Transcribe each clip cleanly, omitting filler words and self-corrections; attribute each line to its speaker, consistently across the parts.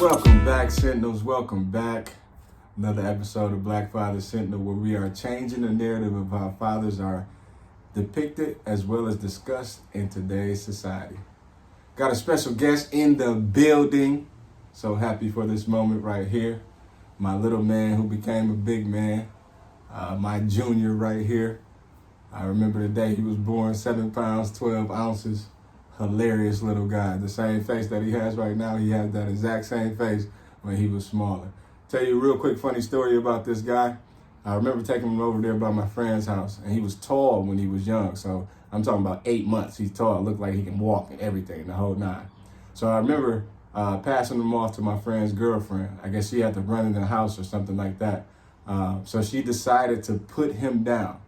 Speaker 1: Welcome back, Sentinels. Welcome back. Another episode of Black Father Sentinel, where we are changing the narrative of how fathers are depicted as well as discussed in today's society. Got a special guest in the building. So happy for this moment right here. My little man who became a big man. My junior right here. I remember the day he was born, 7 pounds, 12 ounces. Hilarious little guy. The same face that he has right now, he had that exact same face when he was smaller. Tell you a real quick funny story about this guy. I remember taking him over there by my friend's house, and he was tall when he was young. So I'm talking about 8 months. He's tall, looked like he can walk and everything, the whole nine. So I remember passing him off to my friend's girlfriend. I guess she had to run in the house or something like that. So she decided to put him down.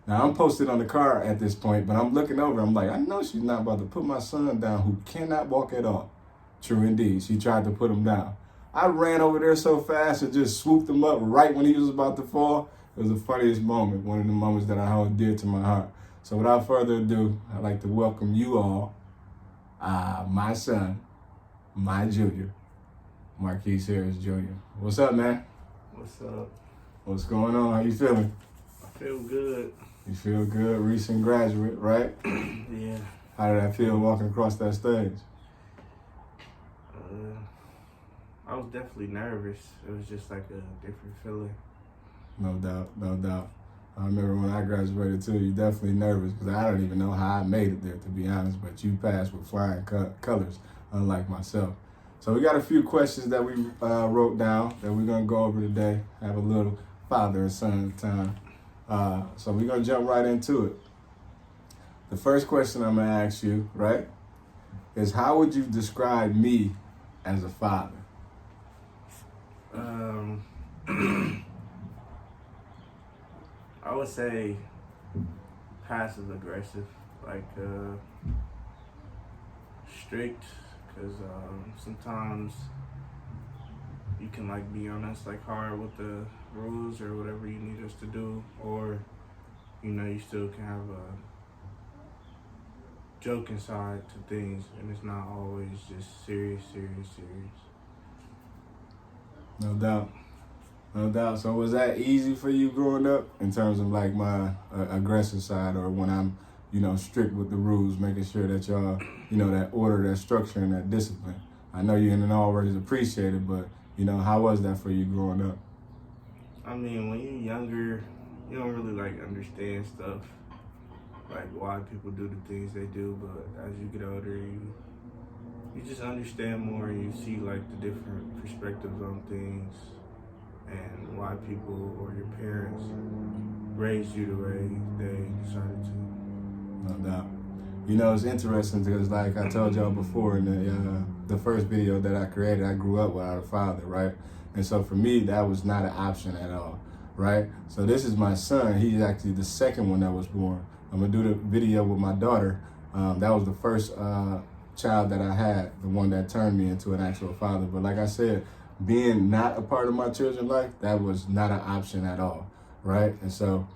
Speaker 1: Now, I'm posted on the car at this point, but I'm looking over. I'm like, I know she's not about to put my son down who cannot walk at all. True indeed. She tried to put him down. I ran over there so fast and just swooped him up right when he was about to fall. It was the funniest moment, one of the moments that I hold dear to my heart. So without further ado, I'd like to welcome you all, my son, my junior, Marquis Harris Jr. What's up, man?
Speaker 2: What's up?
Speaker 1: What's going on? How you feeling?
Speaker 2: I feel good.
Speaker 1: You feel good? Recent graduate, right?
Speaker 2: Yeah.
Speaker 1: How did that feel walking across that stage?
Speaker 2: I was definitely nervous. It was just like a different feeling.
Speaker 1: No doubt, no doubt. I remember when I graduated too, you definitely nervous because I don't even know how I made it there, to be honest, but you passed with flying colors, unlike myself. So we got a few questions that we wrote down that we're going to go over today, have a little father and son time. So we're going to jump right into it. The first question I'm going to ask you, right, is how would you describe me as a father?
Speaker 2: I would say passive aggressive, like strict, because sometimes you can like be on us like hard with the rules or whatever you need us to do, or you still can have a joking side to things, and it's not always just serious.
Speaker 1: No doubt. No doubt. So was that easy for you growing up in terms of like my aggressive side, or when I'm, strict with the rules, making sure that y'all, that order, that structure, and that discipline? I know you didn't always appreciate it, but, how was that for you growing up?
Speaker 2: I mean, when you're younger, you don't really like understand stuff, like why people do the things they do, but as you get older, you just understand more, and you see like the different perspectives on things and why people or your parents raised you the way they decided to.
Speaker 1: No doubt. It's interesting because, like I told y'all before in the first video that I created, I grew up without a father, right? And so for me, that was not an option at all, right? So this is my son. He's actually the second one that was born. I'm gonna do the video with my daughter. That was the first child that I had, the one that turned me into an actual father. But like I said, being not a part of my children's life, that was not an option at all, right? And so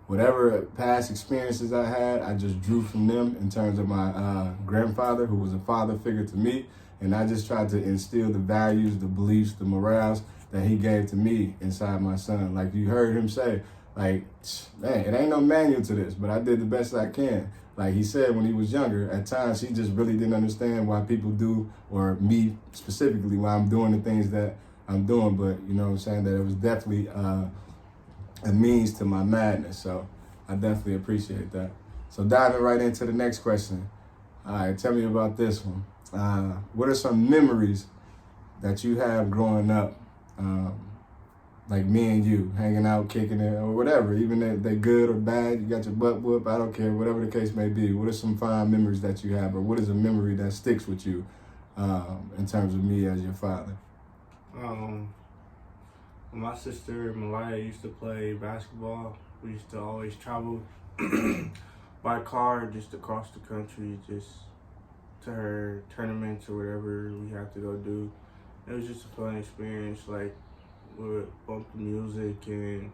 Speaker 1: whatever past experiences I had, I just drew from them in terms of my grandfather, who was a father figure to me. And I just tried to instill the values, the beliefs, the morals that he gave to me inside my son. Like you heard him say, like, man, it ain't no manual to this, but I did the best I can. Like he said when he was younger, at times he just really didn't understand why people do, or me specifically, why I'm doing the things that I'm doing. But you know what I'm saying, that it was definitely a means to my madness. So I definitely appreciate that. So diving right into the next question. All right, tell me about this one. What are some memories that you have growing up, like me and you, hanging out, kicking it, or whatever, even if they're good or bad, you got your butt whooped, I don't care, whatever the case may be. What are some fond memories that you have, or what is a memory that sticks with you in terms of me as your father?
Speaker 2: My sister Malaya used to play basketball. We used to always travel by car just across the country, just to her tournaments or whatever we had to go do. It was just a fun experience. Like, we would bump the music and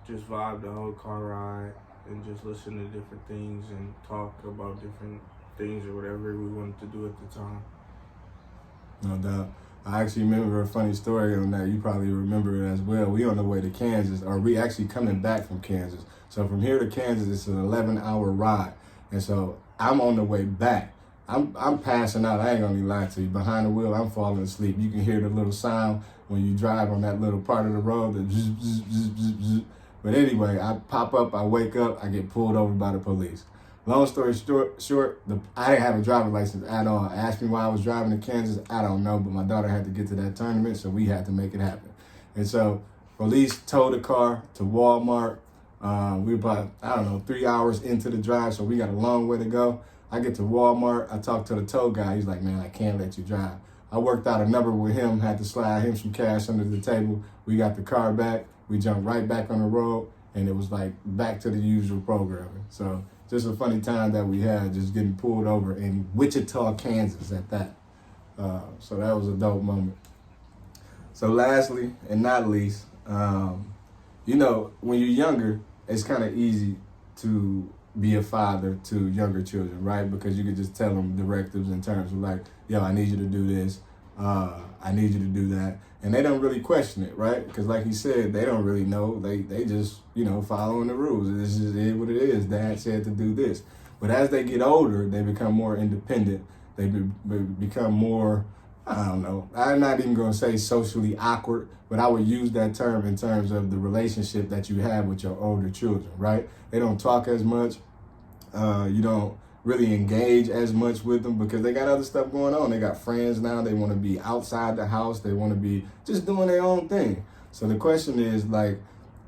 Speaker 2: just vibe the whole car ride and just listen to different things and talk about different things or whatever we wanted to do at the time.
Speaker 1: No doubt. I actually remember a funny story on that. You probably remember it as well. We on the way to Kansas, or we actually coming back from Kansas. So from here to Kansas, it's an 11-hour ride. And so I'm on the way back. I'm passing out. I ain't gonna lie to you. Behind the wheel, I'm falling asleep. You can hear the little sound when you drive on that little part of the road. The zzz, zzz, zzz, zzz, zzz. But anyway, I pop up, I wake up, I get pulled over by the police. Long story short, I didn't have a driver's license at all. Asked me why I was driving to Kansas, I don't know, but my daughter had to get to that tournament, so we had to make it happen. And so police towed the car to Walmart. We were about, 3 hours into the drive, so we got a long way to go. I get to Walmart, I talk to the tow guy. He's like, man, I can't let you drive. I worked out a number with him, had to slide him some cash under the table. We got the car back, we jumped right back on the road, and it was like back to the usual programming. So just a funny time that we had, just getting pulled over in Wichita, Kansas at that. So that was a dope moment. So lastly, and not least, when you're younger, it's kind of easy to be a father to younger children, right? Because you could just tell them directives in terms of like, yo, I need you to do this. I need you to do that. And they don't really question it, right? Because like he said, they don't really know. They just, following the rules. This is what it is. Dad said to do this. But as they get older, they become more independent. They become more, I don't know. I'm not even going to say socially awkward, but I would use that term in terms of the relationship that you have with your older children, right? They don't talk as much. You don't really engage as much with them because they got other stuff going on. They got friends now. They want to be outside the house. They want to be just doing their own thing. So the question is, like,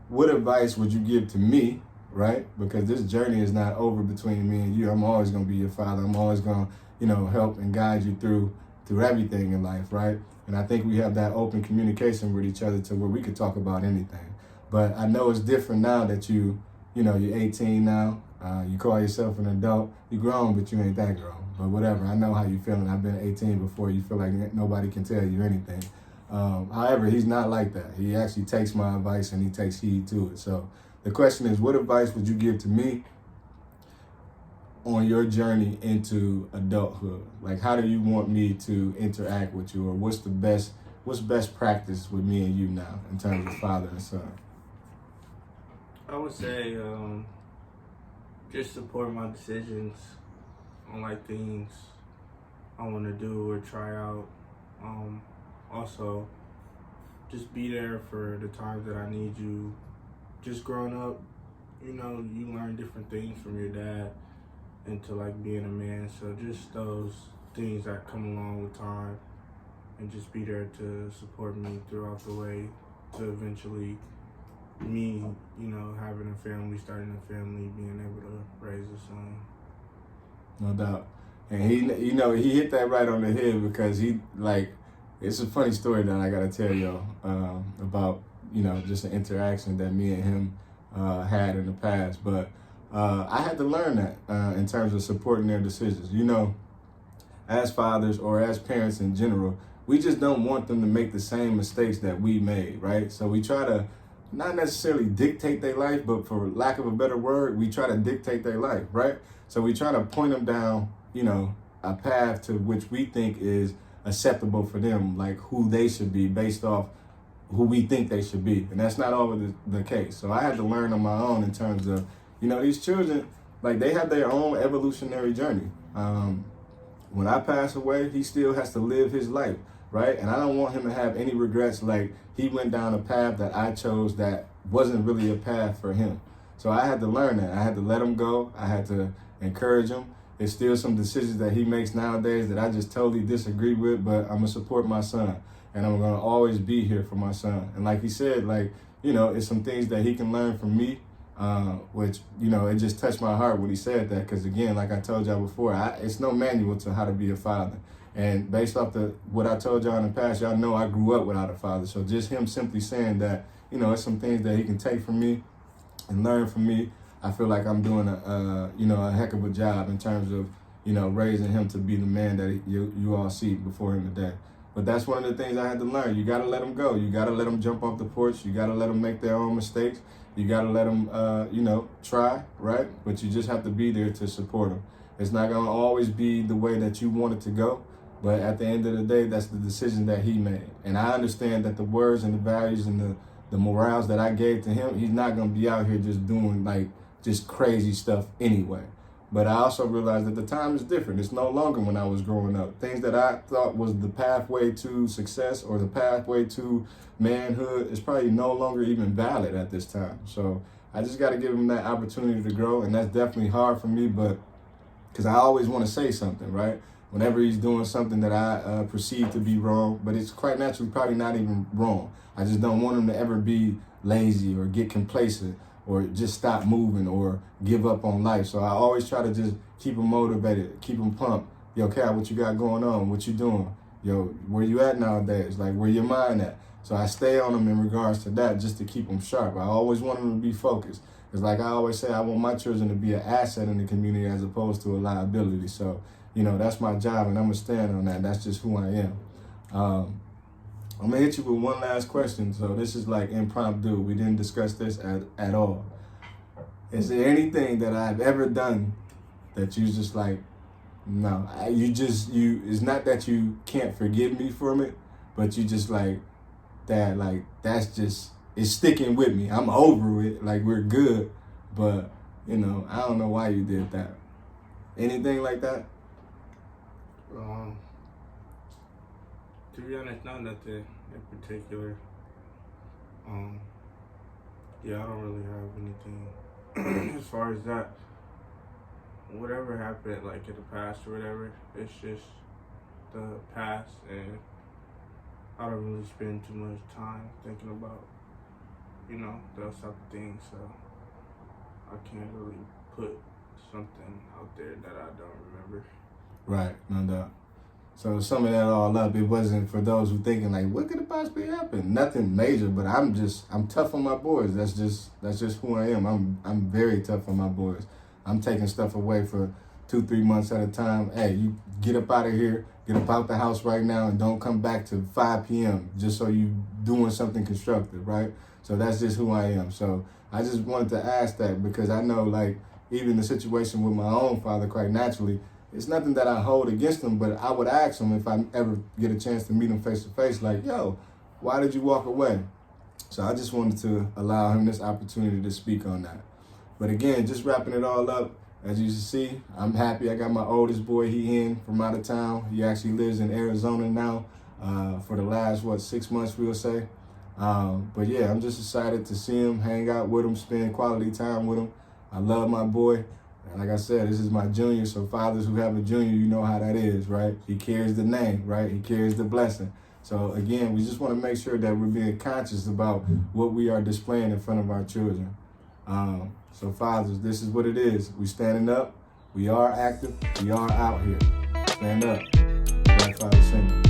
Speaker 1: what advice would you give to me, right? Because this journey is not over between me and you. I'm always going to be your father. I'm always going to, help and guide you through everything in life, right? And I think we have that open communication with each other to where we could talk about anything. But I know it's different now that you're 18 now. You call yourself an adult. You're grown, but you ain't that grown. But whatever, I know how you feeling. I've been 18 before. You feel like nobody can tell you anything. However, he's not like that. He actually takes my advice and he takes heed to it. So the question is, what advice would you give to me on your journey into adulthood? Like, how do you want me to interact with you, or what's best practice with me and you now in terms of father and son?
Speaker 2: I would say just support my decisions on like things I want to do or try out. Also, just be there for the times that I need you. Just growing up, you learn different things from your dad into like being a man. So just those things that come along with time, and just be there to support me throughout the way to eventually me, having a family, starting a family, being able to raise a son.
Speaker 1: No doubt. And he hit that right on the head because it's a funny story that I gotta tell y'all about, just an interaction that me and him had in the past. But I had to learn that in terms of supporting their decisions. As fathers or as parents in general, we just don't want them to make the same mistakes that we made, right? So we try to not necessarily dictate their life, but for lack of a better word, we try to dictate their life, right? So we try to point them down, a path to which we think is acceptable for them, like who they should be based off who we think they should be. And that's not always the case. So I had to learn on my own in terms of, these children, like they have their own evolutionary journey. When I pass away, he still has to live his life, right? And I don't want him to have any regrets like he went down a path that I chose that wasn't really a path for him. So I had to learn that. I had to let him go. I had to encourage him. There's still some decisions that he makes nowadays that I just totally disagree with, but I'm gonna support my son, and I'm gonna always be here for my son. And like he said, it's some things that he can learn from me, which, it just touched my heart when he said that, because again, like I told y'all before, it's no manual to how to be a father. And based off what I told y'all in the past, y'all know I grew up without a father. So just him simply saying that, it's some things that he can take from me and learn from me. I feel like I'm doing a heck of a job in terms of, raising him to be the man that you all see before him today. But that's one of the things I had to learn. You got to let them go. You got to let them jump off the porch. You got to let them make their own mistakes. You got to let them, try, right? But you just have to be there to support them. It's not going to always be the way that you want it to go. But at the end of the day, that's the decision that he made. And I understand that the words and the values and the morals that I gave to him, he's not going to be out here just doing like just crazy stuff anyway. But I also realized that the time is different. It's no longer when I was growing up. Things that I thought was the pathway to success or the pathway to manhood is probably no longer even valid at this time. So I just got to give him that opportunity to grow. And that's definitely hard for me, but because I always want to say something, right? Whenever he's doing something that I perceive to be wrong, but it's quite naturally probably not even wrong. I just don't want him to ever be lazy or get complacent or just stop moving or give up on life. So I always try to just keep him motivated, keep him pumped. Yo, Cal, what you got going on? What you doing? Yo, where you at nowadays? Like, where your mind at? So I stay on him in regards to that just to keep him sharp. I always want him to be focused. Because like I always say, I want my children to be an asset in the community as opposed to a liability. So, you know, that's my job, and I'm going to stand on that. That's just who I am. I'm going to hit you with one last question. So this is like impromptu. We didn't discuss this at all. Is there anything that I've ever done that you just like, no, it's not that you can't forgive me from it, but you just like, that, like, that's just, it's sticking with me. I'm over it. Like, we're good. But, you know, I don't know why you did that. Anything like that?
Speaker 2: To be honest, not nothing in particular. Yeah, I don't really have anything as far as that. Whatever happened, like in the past or whatever, it's just the past, and I don't really spend too much time thinking about, you know, those type of things. So I can't really put something out there that I don't remember.
Speaker 1: Right, no doubt. So summing that all up, it wasn't for those who thinking like, what could have possibly happened? Nothing major, but I'm tough on my boys. That's just who I am. I'm very tough on my boys. I'm taking stuff away for 2-3 months at a time. Hey, you get up out of here, get up out the house right now, and don't come back to 5 p.m. just so you doing something constructive, right? So that's just who I am. So I just wanted to ask that because I know, like, even the situation with my own father, quite naturally, it's nothing that I hold against him, but I would ask him if I ever get a chance to meet him face to face, like, yo, why did you walk away? So I just wanted to allow him this opportunity to speak on that. But again, just wrapping it all up, as you see, I'm happy. I got my oldest boy, he in from out of town. He actually lives in Arizona now for the last, 6 months, we'll say. But yeah, I'm just excited to see him, hang out with him, spend quality time with him. I love my boy. And like I said, this is my junior, so fathers who have a junior, you know how that is, right? He carries the name, right? He carries the blessing. So again, we just want to make sure that we're being conscious about what we are displaying in front of our children. So fathers, this is what it is. We standing up. We are active. We are out here. Stand up. Black Father Syndrome.